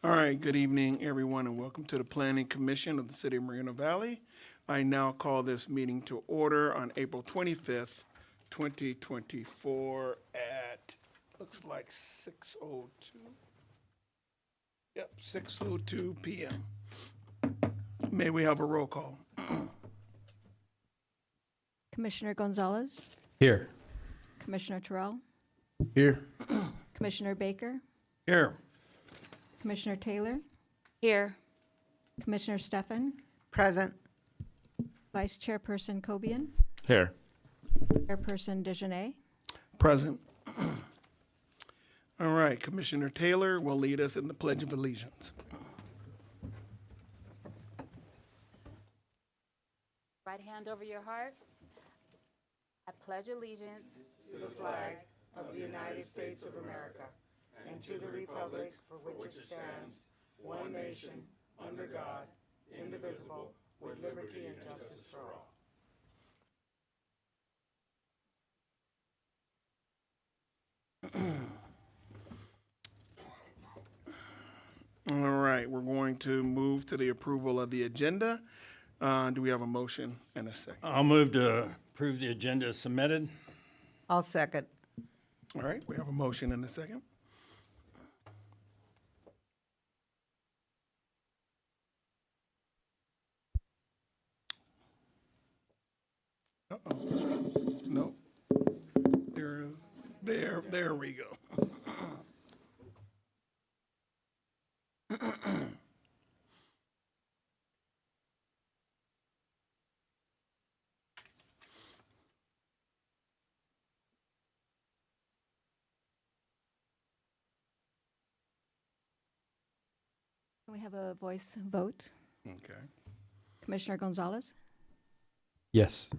All right, good evening, everyone, and welcome to the Planning Commission of the City of Moreno Valley. I now call this meeting to order on April 25th, 2024 at, looks like 6:02. Yep, 6:02 p.m. May we have a roll call? Commissioner Gonzalez, Here. Commissioner Terrell, Here. Commissioner Baker, Here. Commissioner Taylor, Here. Commissioner Stefan, Present. Vice Chairperson Cobian, Here. Chairperson Dejanay. Present. All right, Commissioner Taylor will lead us in the Pledge of Allegiance. Right hand over your heart. I pledge allegiance To the flag of the United States of America and to the republic for which it stands, one nation, under God, indivisible, with liberty and justice for all. All right, we're going to move to the approval of the agenda. Do we have a motion and a second? I'll move to approve the agenda as submitted. I'll second. All right, we have a motion and a second. Uh-oh. No. There we go. Can we have a voice vote? Okay. Commissioner Gonzalez, Yes.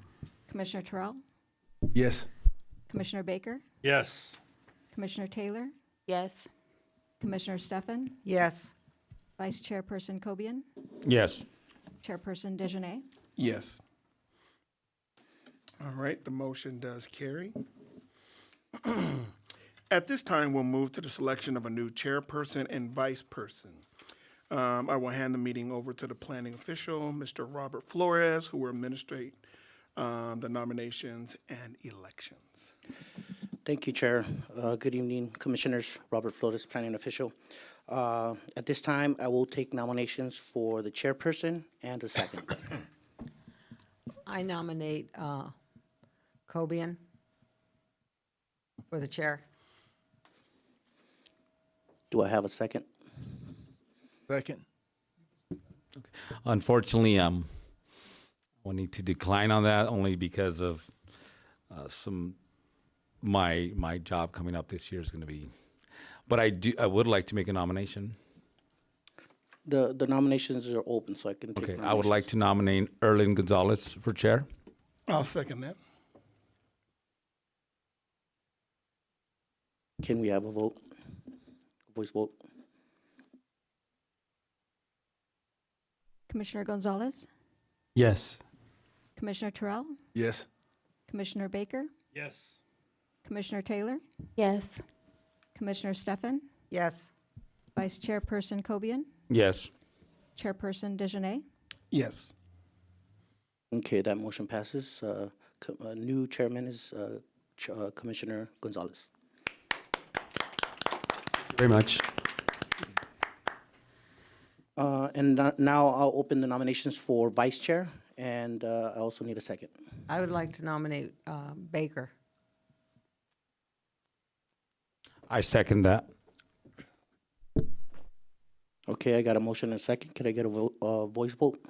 Commissioner Terrell, Yes. Commissioner Baker, Yes. Commissioner Taylor, yes. Commissioner Stefan, Yes. Vice Chairperson Cobian, Yes. Chairperson Dejanay. Yes. All right, the motion does carry. At this time, we'll move to the selection of a new chairperson and vice person. I will hand the meeting over to the planning official, Mr. Robert Flores, who will administrate the nominations and elections. Thank you, Chair. Good evening, Commissioners. Robert Flores, Planning Official. At this time, I will take nominations for the chairperson and the second. I nominate Cobian for the chair. Do I have a second? Second. Unfortunately, we'll need to decline on that only because of my job coming up this year is going to be. But I would like to make a nomination. The nominations are open, so I can take Okay, I would like nominations. to nominate Erlin Gonzalez for chair. I'll second that. Can we have a vote? Voice vote? Commissioner Gonzalez, Yes. Commissioner Terrell, Yes. Commissioner Baker, Yes. Commissioner Taylor, Yes. Commissioner Stefan, Yes. Vice Chairperson Cobian, Yes. Chairperson Dejanay. Yes. Okay, that motion passes. New chairman is Commissioner Gonzalez. Very much. Now I'll open the nominations for vice chair, and I also need a second. I would like to nominate Baker. I second that. Okay, I got a motion and a second. Can I get a voice vote?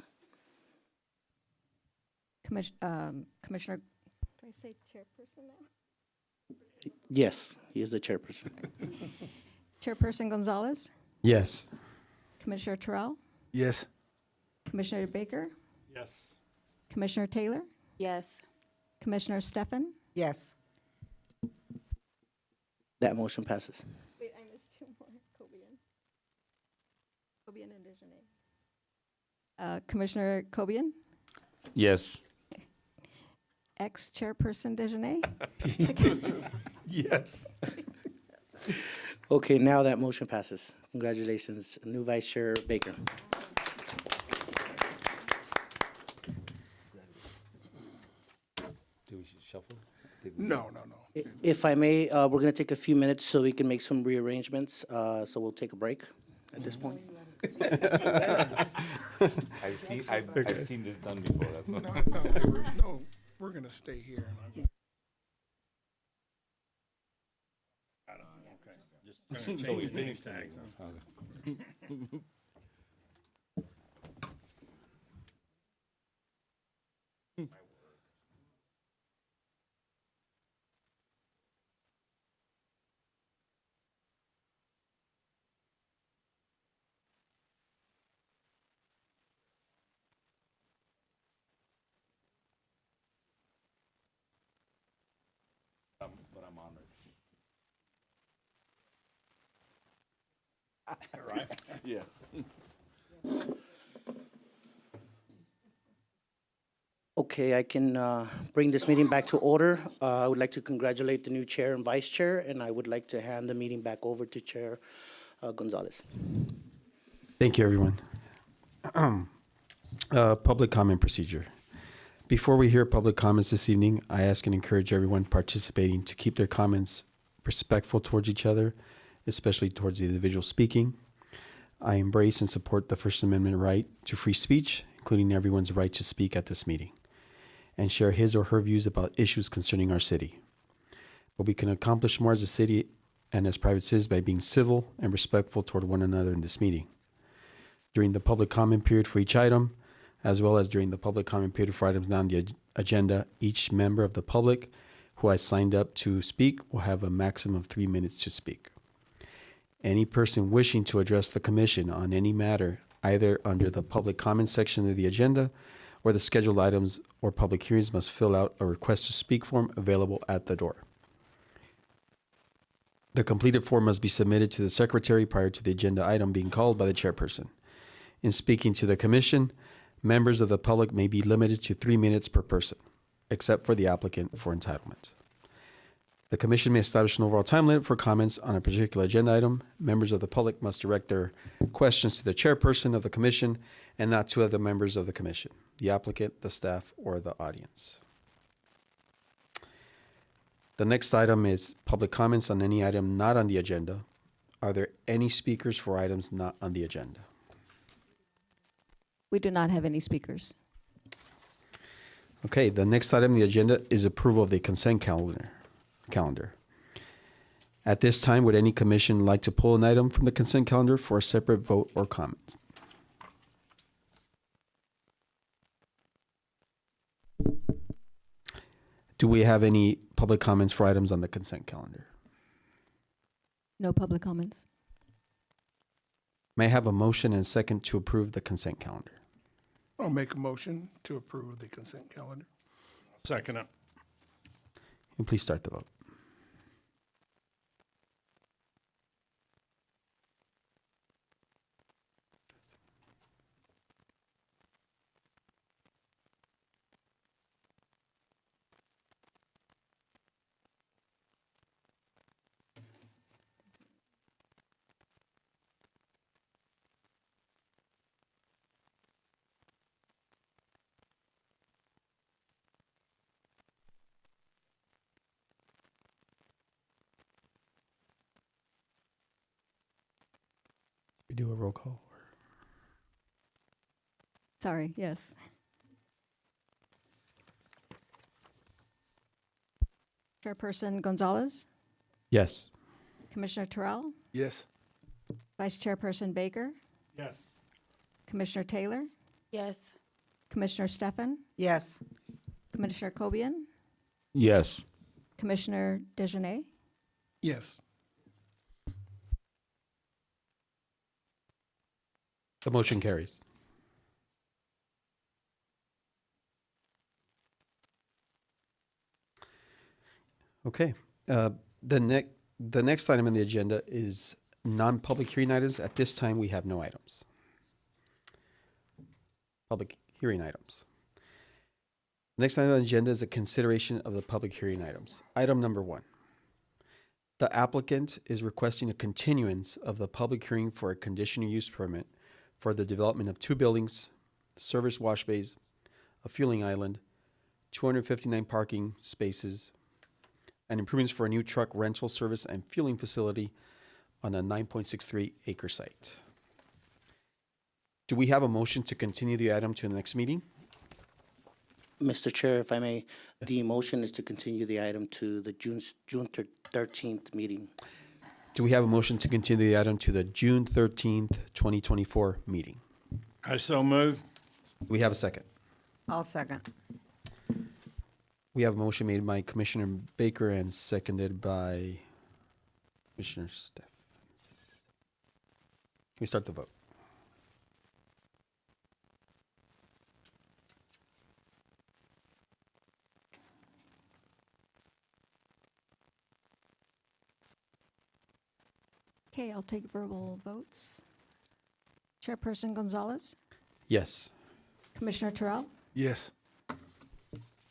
Commissioner, do I say chairperson now? Yes, he is the chairperson. Chairperson Gonzalez, Yes. Commissioner Terrell, Yes. Commissioner Baker, Yes. Commissioner Taylor, Yes. Commissioner Stefan. Yes. That motion passes. Wait, I missed two more. Cobian and Dejanay. Commissioner Cobian, Yes. ex-chairperson Dejanay. Yes. Okay, now that motion passes. Congratulations, new Vice Chair Baker. Do we shuffle? No. If I may, we're going to take a few minutes so we can make some rearrangements. So we'll take a break at this point. I've seen this done before. That's what. No, we're gonna stay here. So we finished the meeting. Okay. But I'm honored. Right? Yeah. Okay, I can bring this meeting back to order. I would like to congratulate the new chair and vice chair, and I would like to hand the meeting back over to Chair Gonzalez. Thank you, everyone. Public comment procedure. Before we hear public comments this evening, I ask and encourage everyone participating to keep their comments respectful towards each other, especially towards the individual speaking. I embrace and support the First Amendment right to free speech, including everyone's right to speak at this meeting and share his or her views about issues concerning our city. But we can accomplish more as a city and as private citizens by being civil and respectful toward one another in this meeting. During the public comment period for each item, as well as during the public comment period for items not on the agenda, each member of the public who has signed up to speak will have a maximum of 3 minutes to speak. Any person wishing to address the commission on any matter, either under the public comment section of the agenda or the scheduled items or public hearings, must fill out a request to speak form available at the door. The completed form must be submitted to the secretary prior to the agenda item being called by the chairperson. In speaking to the commission, members of the public may be limited to 3 minutes per person, except for the applicant for entitlement. The commission may establish an overall time limit for comments on a particular agenda item. Members of the public must direct their questions to the chairperson of the commission and not to other members of the commission, the applicant, the staff, or the audience. The next item is public comments on any item not on the agenda. Are there any speakers for items not on the agenda? We do not have any speakers. Okay, the next item on the agenda is approval of the consent calendar. At this time, would any commission like to pull an item from the consent calendar for a separate vote or comment? Do we have any public comments for items on the consent calendar? No public comments. May I have a motion and a second to approve the consent calendar? I'll make a motion to approve the consent calendar. Second it. And please start the vote. We do a roll call? Sorry, yes. Chairperson Gonzalez, Yes. Commissioner Terrell, Yes. Vice Chairperson Baker, Yes. Commissioner Taylor, Yes. Commissioner Stefan, Yes. Commissioner Kobian, Yes. Commissioner Dejanay. Yes. The motion carries. Okay, the next item on the agenda is non-public hearing items. At this time, we have no items. Public hearing items. Next item on the agenda is a consideration of the public hearing items. Item number 1. The applicant is requesting a continuance of the public hearing for a conditional use permit for the development of 2 buildings, service wash bays, a fueling island, 259 parking spaces, and improvements for a new truck rental service and fueling facility on a 9.63 acre site. Do we have a motion to continue the item to the next meeting? Mr. Chair, if I may, the motion is to continue the item to the June 13th meeting. Do we have a motion to continue the item to the June 13th, 2024 meeting? I so move. Do we have a second? I'll second. We have a motion made by Commissioner Baker and seconded by Commissioner Stephens. Can we start the vote? Okay, I'll take verbal votes. Chairperson Gonzalez, Yes. Commissioner Terrell, Yes.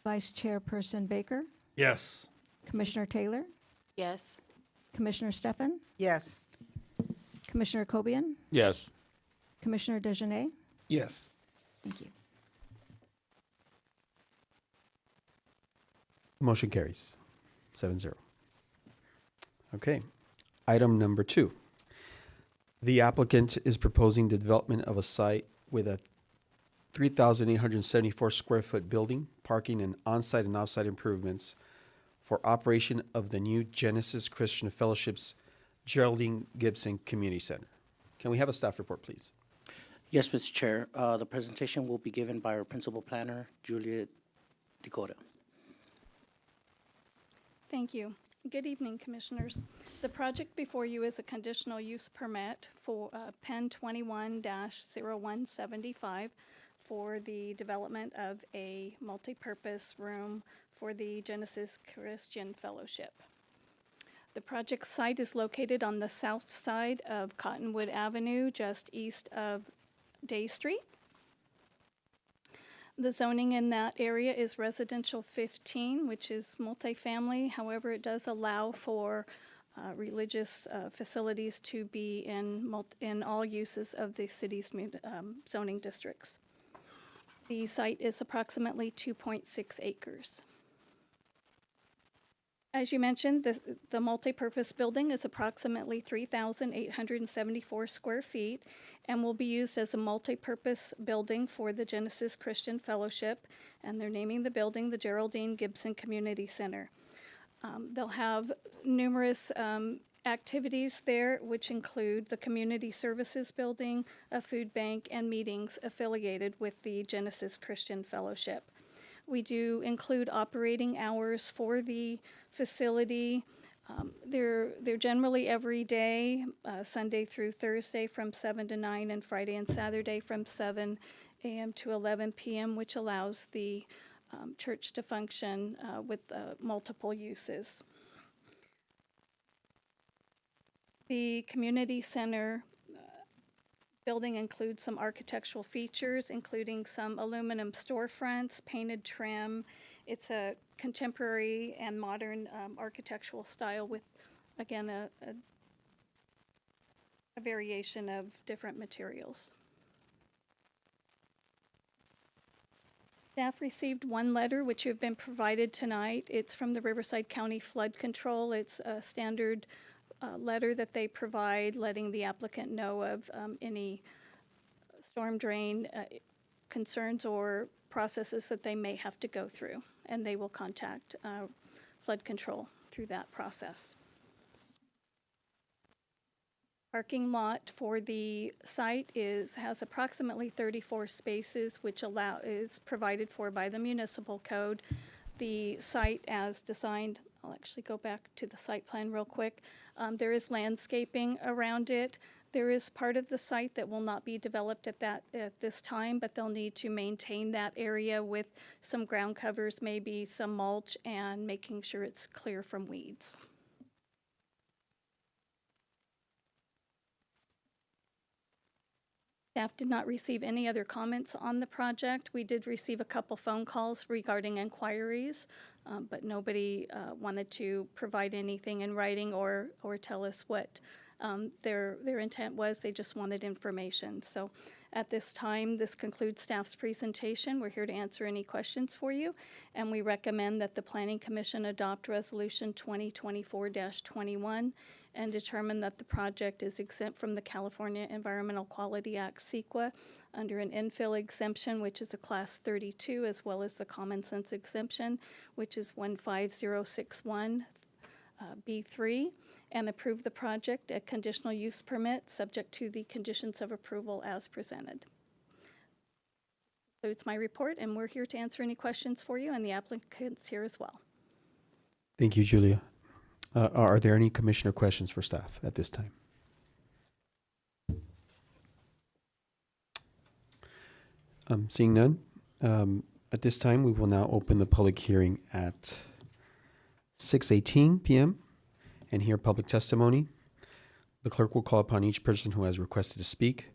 Vice Chairperson Baker, Yes. Commissioner Taylor, Yes. Commissioner Stefan, Yes. Commissioner Kobian, Yes. Commissioner Dejanay. Yes. Thank you. Motion carries 7-0. Okay. Item number 2. The applicant is proposing the development of a site with a 3,874 square foot building, parking, and on-site and off-site improvements for operation of the new Genesis Christian Fellowship's Geraldine Gibson Community Center. Can we have a staff report, please? Yes, Mr. Chair. The presentation will be given by our principal planner, Juliet Dakota. Thank you. Good evening, Commissioners. The project before you is a conditional use permit for Pen 21-0175 for the development of a multipurpose room for the Genesis Christian Fellowship. The project site is located on the south side of Cottonwood Avenue, just east of Day Street. The zoning in that area is residential 15, which is multifamily. However, it does allow for religious facilities to be in all uses of the city's zoning districts. The site is approximately 2.6 acres. As you mentioned, the multipurpose building is approximately 3,874 square feet and will be used as a multipurpose building for the Genesis Christian Fellowship, and they're naming the building the Geraldine Gibson Community Center. They'll have numerous activities there, which include the Community Services Building, a food bank, and meetings affiliated with the Genesis Christian Fellowship. We do include operating hours for the facility. They're generally every day, Sunday through Thursday from 7 to 9, and Friday and Saturday from 7 a.m. to 11 p.m., which allows the church to function with multiple uses. The community center building includes some architectural features, including some aluminum storefronts, painted trim. It's a contemporary and modern architectural style with, again, a variation of different materials. Staff received one letter, which you've been provided tonight. It's from the Riverside County Flood Control. It's a standard letter that they provide, letting the applicant know of any storm drain concerns or processes that they may have to go through, and they will contact flood control through that process. Parking lot for the site has approximately 34 spaces, which is provided for by the municipal code. The site as designed, I'll actually go back to the site plan real quick. There is landscaping around it. There is part of the site that will not be developed at this time, but they'll need to maintain that area with some ground covers, maybe some mulch, and making sure it's clear from weeds. Staff did not receive any other comments on the project. We did receive a couple phone calls regarding inquiries. but nobody wanted to provide anything in writing or tell us what their intent was. They just wanted information. So at this time, this concludes staff's presentation. We're here to answer any questions for you, and we recommend that the Planning Commission adopt Resolution 2024-21 and determine that the project is exempt from the California Environmental Quality Act, CEQA, under an infill exemption, which is a Class 32, as well as the Common Sense exemption, which is 15061 B3, and approve the project a conditional use permit subject to the conditions of approval as presented. Concludes my report, and we're here to answer any questions for you, and the applicant's here as well. Thank you, Julia. Are there any commissioner questions for staff at this time? Seeing none, at this time, we will now open the public hearing at 6:18 p.m. and hear public testimony. The clerk will call upon each person who has requested to speak.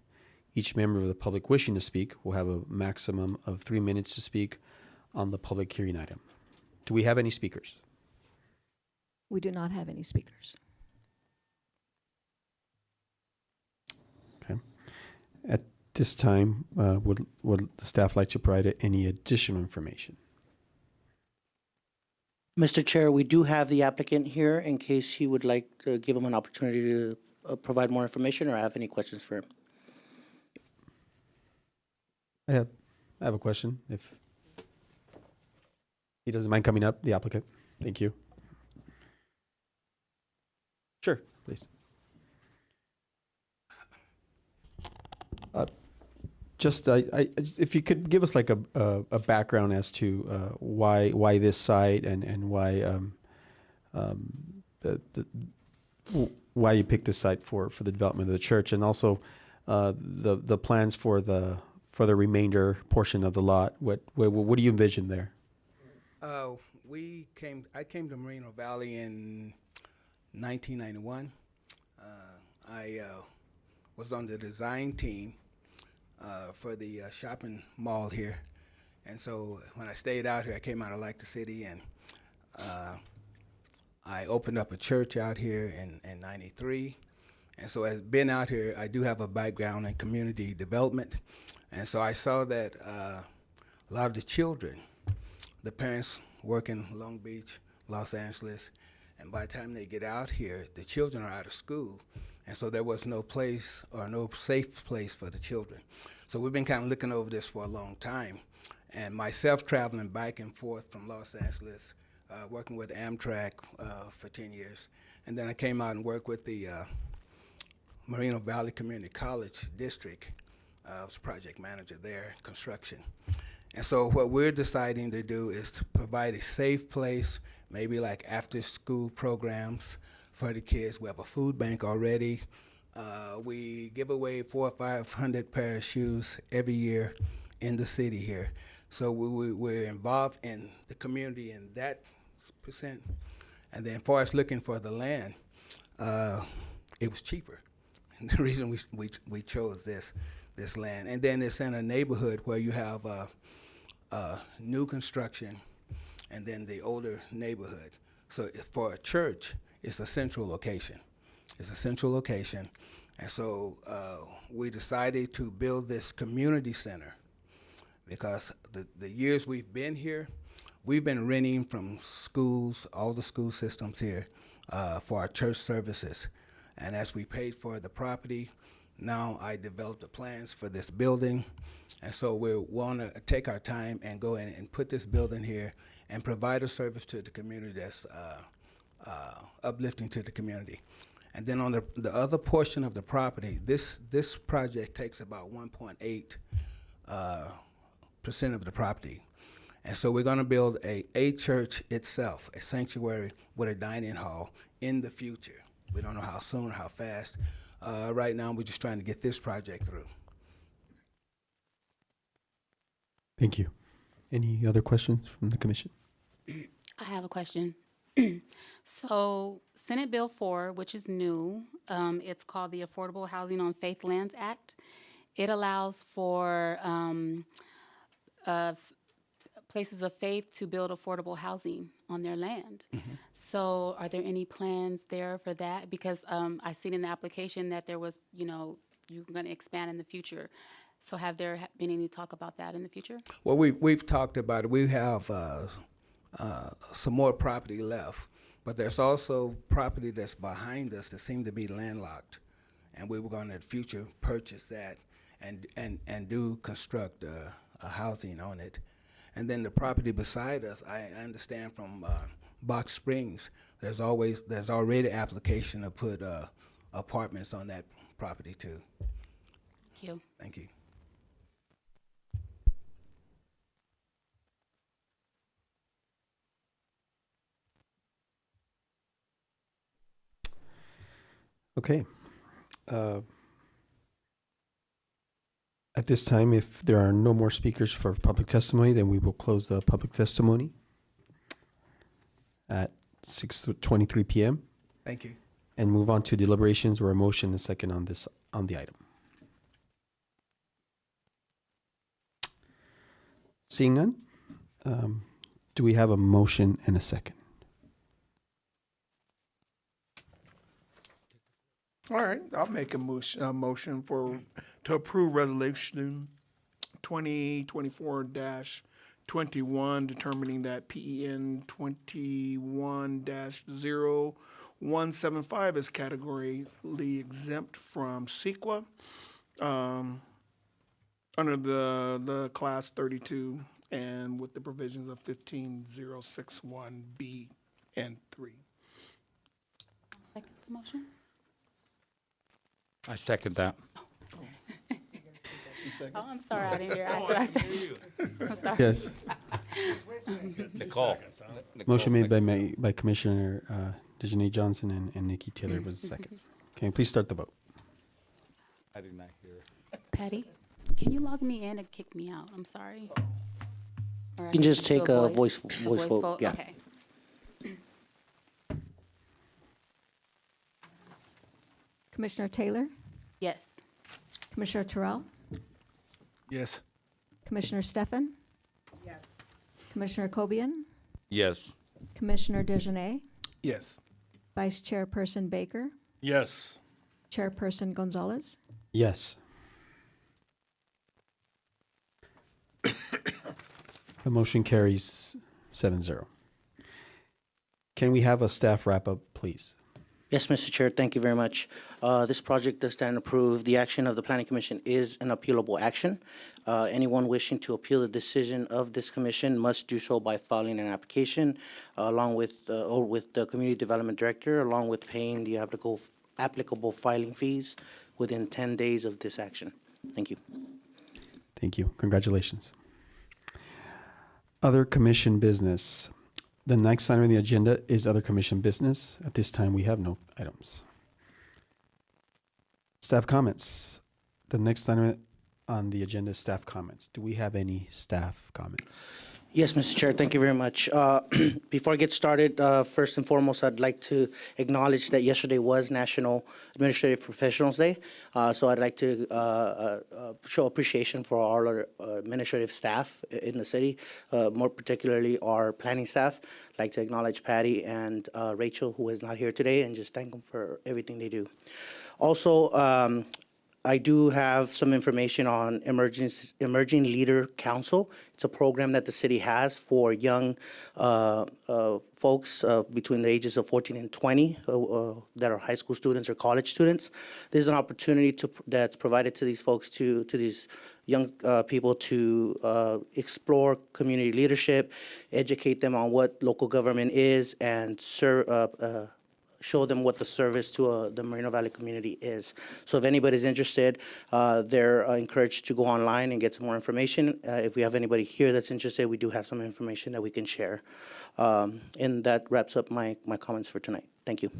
Each member of the public wishing to speak will have a maximum of 3 minutes to speak on the public hearing item. Do we have any speakers? We do not have any speakers. Okay. At this time, would the staff like to provide any additional information? Mr. Chair, we do have the applicant here in case he would like to give him an opportunity to provide more information or have any questions for him. I have a question, if he doesn't mind coming up, the applicant. Thank you. Sure, please. If you could give us like a background as to why this site and why why you picked this site for the development of the church, and also the plans for the remainder portion of the lot. What do you envision there? I came to Moreno Valley in 1991. I was on the design team for the shopping mall here, and so when I stayed out here, I came out of Like the City, and I opened up a church out here in 93. And so as been out here, I do have a background in community development, and so I saw that a lot of the children, the parents work in Long Beach, Los Angeles, and by the time they get out here, the children are out of school, and so there was no place or no safe place for the children. So we've been kind of looking over this for a long time, and myself traveling back and forth from Los Angeles, working with Amtrak for 10 years, and then I came out and worked with the Moreno Valley Community College District. I was project manager there, construction. And so what we're deciding to do is to provide a safe place, maybe like after-school programs for the kids. We have a food bank already. We give away 400 or 500 pair of shoes every year in the city here. So we're involved in the community in that percent. And then for us looking for the land, it was cheaper. And the reason we chose this land. And then it's in a neighborhood where you have new construction and then the older neighborhood. So for a church, it's a central location. It's a central location. And so we decided to build this community center because the years we've been here, we've been renting from schools, all the school systems here, for our church services. And as we paid for the property, now I developed the plans for this building. And so we want to take our time and go in and put this building here and provide a service to the community that's uplifting to the community. And then on the other portion of the property, this project takes about 1.8% of the property. And so we're going to build a church itself, a sanctuary with a dining hall in the future. We don't know how soon or how fast. Right now, we're just trying to get this project through. Thank you. Any other questions from the commission? I have a question. So Senate Bill 4, which is new, it's called the Affordable Housing on Faith Lands Act. It allows for places of faith to build affordable housing on their land. So are there any plans there for that? Because I seen in the application that there was, you're going to expand in the future. So have there been any talk about that in the future? Well, we've talked about it. We have some more property left, but there's also property that's behind us that seem to be landlocked, and we were going to in the future purchase that and do construct a housing on it. And then the property beside us, I understand from Box Springs, there's already application to put apartments on that property too. Thank you. Thank you. Okay. At this time, if there are no more speakers for public testimony, then we will close the public testimony at 6:23 p.m. Thank you. and move on to deliberations or a motion and second on the item. Seeing none, do we have a motion and a second? All right, I'll make a motion to approve resolution 2024-21, determining that PEN 21-0175 is categorically exempt from CEQA under the class 32 and with the provisions of 15061B and 3. Second the motion? I second that. Oh, I'm sorry, I didn't hear. I said. I'm sorry. Yes. Nicole. Motion made by Commissioner Dejanay Johnson and Nikki Taylor was the second. Okay, please start the vote. I did not hear. Patty, can you log me in and kick me out? I'm sorry. Or I You can just do take a voice vote, yeah. Okay. Commissioner Taylor, Yes. Commissioner Terrell, Yes. Commissioner Stefan, Yes. Commissioner Cobian, Yes. Commissioner Dejanay, Yes. Vice Chairperson Baker, Yes. Chairperson Gonzalez. Yes. The motion carries 7-0. Can we have a staff wrap-up, please? Yes, Mr. Chair, thank you very much. This project does stand approved. The action of the Planning Commission is an appealable action. Anyone wishing to appeal the decision of this commission must do so by filing an application along with, or with the Community Development Director, along with paying the applicable filing fees within 10 days of this action. Thank you. Thank you. Congratulations. Other commission business. The next item on the agenda is other commission business. At this time, we have no items. Staff comments. The next item on the agenda is staff comments. Do we have any staff comments? Yes, Mr. Chair, thank you very much. Before I get started, first and foremost, I'd like to acknowledge that yesterday was National Administrative Professionals Day. So I'd like to show appreciation for all our administrative staff in the city, more particularly our planning staff. I'd like to acknowledge Patty and Rachel, who is not here today, and just thank them for everything they do. Also, I do have some information on Emerging Leader Council. It's a program that the city has for young folks between the ages of 14 and 20 that are high school students or college students. There's an opportunity that's provided to these folks, to these young people, to explore community leadership, educate them on what local government is, and show them what the service to the Moreno Valley community is. So if anybody's interested, they're encouraged to go online and get some more information. If we have anybody here that's interested, we do have some information that we can share. And that wraps up my comments for tonight. Thank you.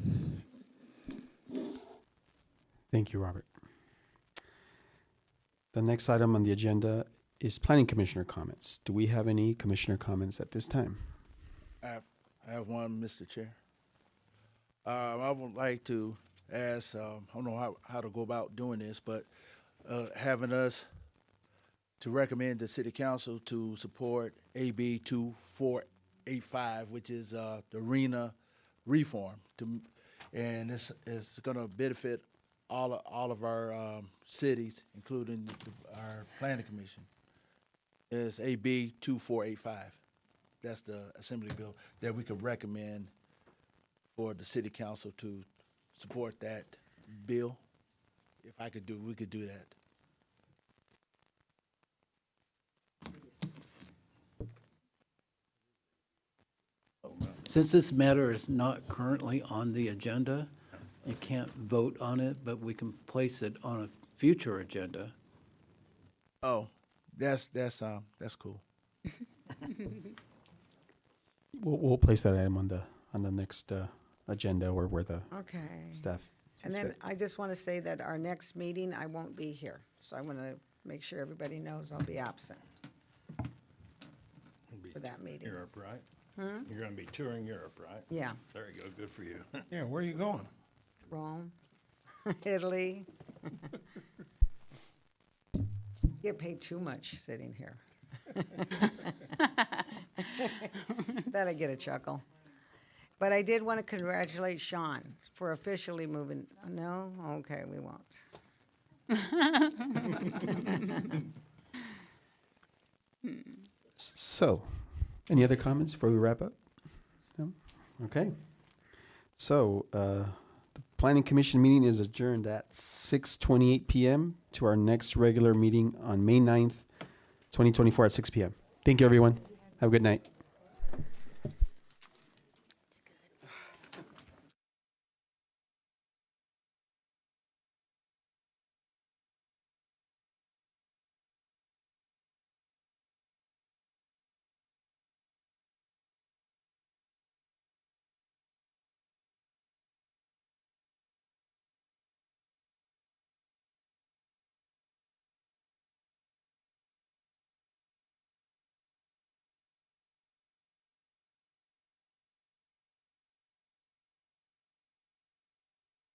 Thank you, Robert. The next item on the agenda is planning commissioner comments. Do we have any commissioner comments at this time? I have one, Mr. Chair. I would like to ask, I don't know how to go about doing this, but having us to recommend the city council to support AB 2485, which is the arena reform. And it's going to benefit all of our cities, including our planning commission. It's AB 2485. That's the assembly bill that we could recommend for the city council to support that bill. If we could do that. Since this matter is not currently on the agenda, you can't vote on it, but we can place it on a future agenda. Oh, that's cool. We'll place that item on the next agenda or where the Okay. staff. And sees then fit. I just want to say that our next meeting, I won't be here. So I want to make sure everybody knows I'll be absent for that meeting. Europe, right? You're going to be touring Europe, right? Yeah, There you go. Good for you. Yeah, where are you going? Rome, Italy. Get paid too much sitting here. That I get a chuckle. But I did want to congratulate Sean for officially moving. No? Okay, we won't. So, any other comments before we wrap up? No? Okay. So, the Planning Commission meeting is adjourned at 6:28 p.m. to our next regular meeting on May 9th, 2024 at 6 p.m. Thank you, everyone. Have a good night.